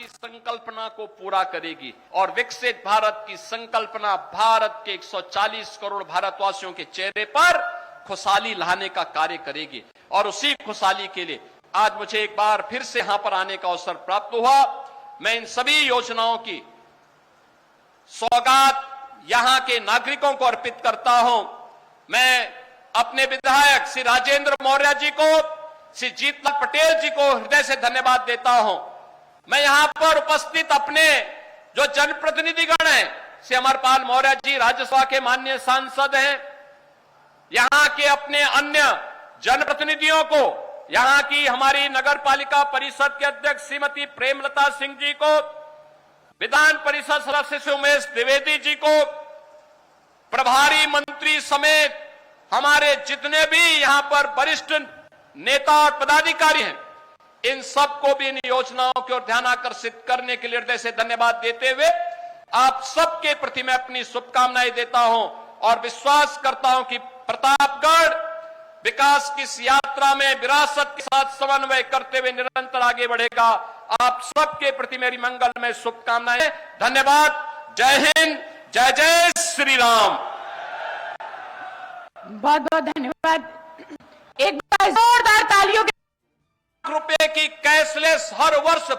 की संकल्पना को पूरा करेगी और विकसित भारत की संकल्पना भारत के 140 करोड़ भारतवासियों के चेहरे पर खुशहाली लाने का कार्य करेगी। और उसी खुशहाली के लिए आज मुझे एक बार फिर से यहां पर आने का अवसर प्राप्त हुआ। मैं इन सभी योजनाओं की सौगात यहां के नागरिकों को अर्पित करता हूं। मैं अपने विधायक श्री राजेंद्र मौर्य जी को, श्री जीतलाल पटेल जी को हृदय से धन्यवाद देता हूं। मैं यहां पर उपस्थित अपने जो जनप्रतिनिधिगण हैं, श्री अमरपाल मौर्य जी राज्यसभा के माननीय सांसद हैं, यहां के अपने अन्य जनप्रतिनिधियों को, यहां की हमारी नगर पालिका परिषद के अध्यक्ष श्रीमती प्रेमलता सिंह जी को, विधान परिषद सदस्य श्री उमेश द्विवेदी जी को, प्रभारी मंत्री समेत हमारे जितने भी यहां पर वरिष्ठ नेता और पदाधिकारी हैं, इन सबको भी इन योजनाओं की ओर ध्यान आकर्षित करने के लिए हृदय से धन्यवाद देते हुए आप सबके प्रति मैं अपनी शुभकामनाएं देता हूं और विश्वास करता हूं कि प्रतापगढ़ विकास की इस यात्रा में विरासत के साथ समन्वय करते हुए निरंतर आगे बढ़ेगा। आप सबके प्रति मेरी मंगलमय शुभकामनाएं। धन्यवाद। जय हिंद, जय जय श्री राम। बहुत बहुत धन्यवाद। एक बार जोरदार तालियों के। रुपए की कैशलेस हर वर्ष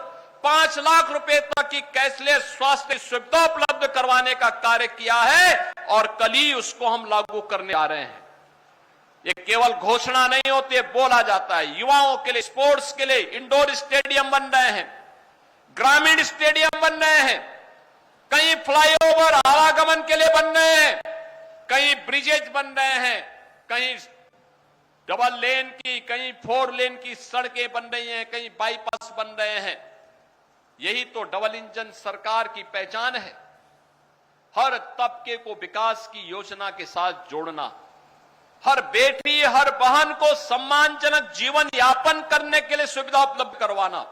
5 लाख रुपए तक की कैशलेस स्वास्थ्य सुविधा उपलब्ध करवाने का कार्य किया है और कल ही उसको हम लागू करने आ रहे हैं। ये केवल घोषणा नहीं होती है, बोला जाता है। युवाओं के लिए, स्पोर्ट्स के लिए इंडोर स्टेडियम बन रहे हैं, ग्रामीण स्टेडियम बन रहे हैं, कई फ्लाईओवर आवागमन के लिए बन रहे हैं, कई ब्रिजेज बन रहे हैं, कहीं डबल लेन की, कहीं 4 लेन की सड़कें बन रही हैं, कहीं बाईपास बन रहे हैं। यही तो डबल इंजन सरकार की पहचान है। हर तबके को विकास की योजना के साथ जोड़ना, हर बेटी हर बहन को सम्मानजनक जीवन यापन करने के लिए सुविधा उपलब्ध करवाना।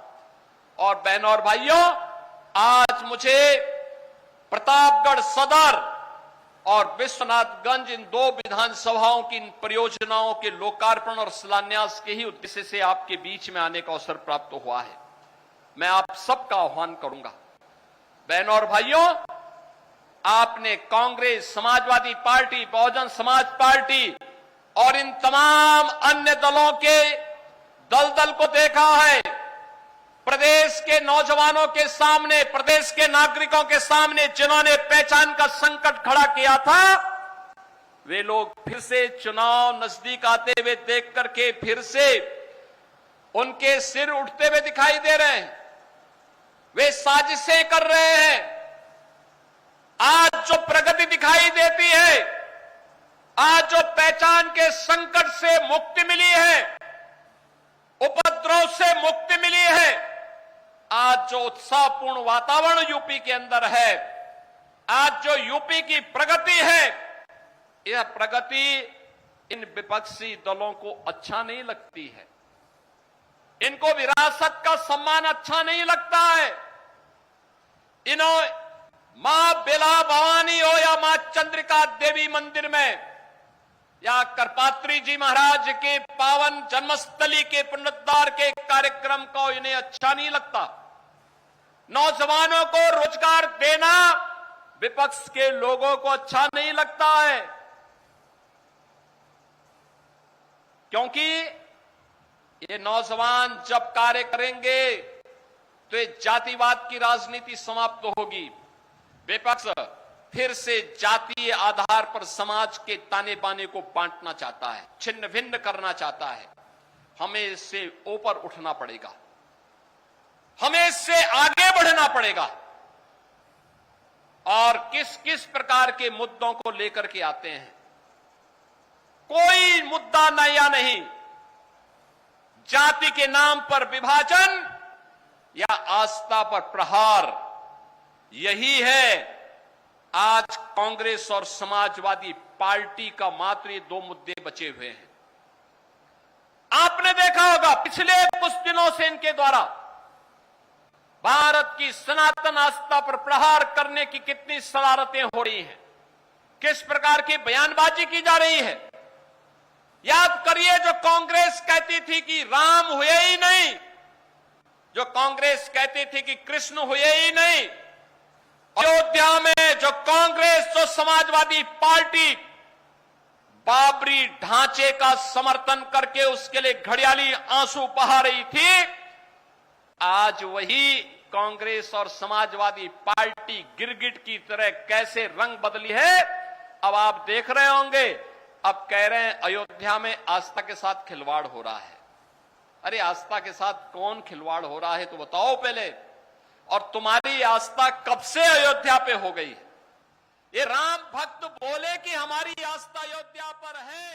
और बहनों और भाइयों, आज मुझे प्रतापगढ़ सदर और विश्वनाथगंज इन 2 विधानसभाओं की इन परियोजनाओं के लोकार्पण और शिलान्यास के ही उद्देश्य से आपके बीच में आने का अवसर प्राप्त हुआ है। मैं आप सबका आह्वान करूंगा, बहनों और भाइयों, आपने कांग्रेस, समाजवादी पार्टी, बहुजन समाज पार्टी और इन तमाम अन्य दलों के दलदल को देखा है। प्रदेश के नौजवानों के सामने, प्रदेश के नागरिकों के सामने जिन्होंने पहचान का संकट खड़ा किया था, वे लोग फिर से चुनाव नजदीक आते हुए देख करके फिर से उनके सिर उठते हुए दिखाई दे रहे हैं। वे साजिशें कर रहे हैं। आज जो प्रगति दिखाई देती है, आज जो पहचान के संकट से मुक्ति मिली है, उपद्रव से मुक्ति मिली है, आज जो उत्साहपूर्ण वातावरण यूपी के अंदर है, आज जो यूपी की प्रगति है, यह प्रगति इन विपक्षी दलों को अच्छा नहीं लगती है। इनको विरासत का सम्मान अच्छा नहीं लगता है। इन्हों मां बेला भवानी हो या मां चंद्रिका देवी मंदिर में या करपात्री जी महाराज के पावन जन्मस्थली के पुनरुद्धार के कार्यक्रम को इन्हें अच्छा नहीं लगता। नौजवानों को रोजगार देना विपक्ष के लोगों को अच्छा नहीं लगता है, क्योंकि ये नौजवान जब कार्य करेंगे तो ये जातिवाद की राजनीति समाप्त होगी। विपक्ष फिर से जातीय आधार पर समाज के ताने बाने को बांटना चाहता है, छिन्न भिन्न करना चाहता है। हमें इससे ऊपर उठना पड़ेगा, हमें इससे आगे बढ़ना पड़ेगा। और किस किस प्रकार के मुद्दों को लेकर के आते हैं, कोई मुद्दा नया नहीं। जाति के नाम पर विभाजन या आस्था पर प्रहार, यही है आज कांग्रेस और समाजवादी पार्टी का मात्र ये 2 मुद्दे बचे हुए हैं। आपने देखा होगा पिछले कुछ दिनों से इनके द्वारा भारत की सनातन आस्था पर प्रहार करने की कितनी शरारतें हो रही हैं, किस प्रकार की बयानबाजी की जा रही है। याद करिए, जो कांग्रेस कहती थी कि राम हुए ही नहीं, जो कांग्रेस कहती थी कि कृष्ण हुए ही नहीं, अयोध्या में जो कांग्रेस, जो समाजवादी पार्टी बाबरी ढांचे का समर्थन करके उसके लिए घड़ियाली आंसू बहा रही थी, आज वही कांग्रेस और समाजवादी पार्टी गिरगिट की तरह कैसे रंग बदली है, अब आप देख रहे होंगे। अब कह रहे हैं अयोध्या में आस्था के साथ खिलवाड़ हो रहा है। अरे आस्था के साथ कौन खिलवाड़ हो रहा है तो बताओ पहले। और तुम्हारी आस्था कब से अयोध्या पे हो गई है? ये राम भक्त बोले कि हमारी आस्था अयोध्या पर है।